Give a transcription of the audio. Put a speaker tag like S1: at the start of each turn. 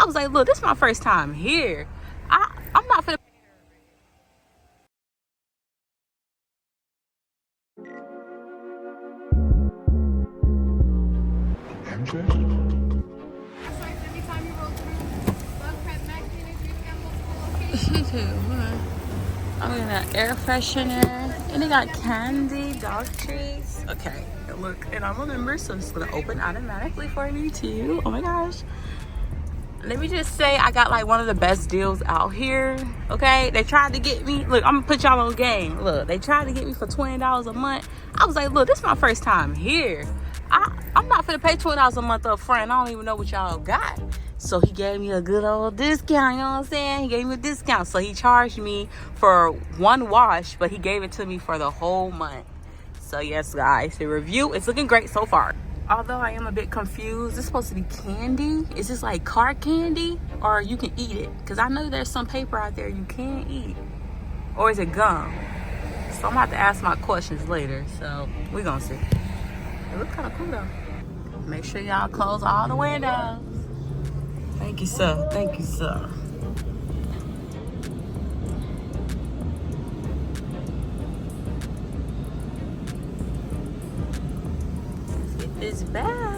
S1: I was like, look, this is my first time here. I'm not finna. Me too. I'm getting an air freshener, and they got candy, dog treats. Okay, look, and I'm a member, so it's gonna open automatically for me too. Oh my gosh. Let me just say, I got like one of the best deals out here. Okay, they tried to get me. Look, I'm gonna put y'all on game. Look, they tried to get me for $20 a month. I was like, look, this is my first time here. I'm not gonna pay $20 a month up front. I don't even know what y'all got. So he gave me a good old discount, you know what I'm saying? He gave me a discount. So he charged me for one wash, but he gave it to me for the whole month. So yes, guys, the review is looking great so far. Although I am a bit confused, it's supposed to be candy. Is this like car candy, or you can eat it? Because I know there's some paper out there you can't eat. Or is it gum? So I'm gonna have to ask my questions later. So we're gonna see. It looks kind of cool though. Make sure y'all close all the windows. Thank you, sir. Thank you, sir. Let's get this bag.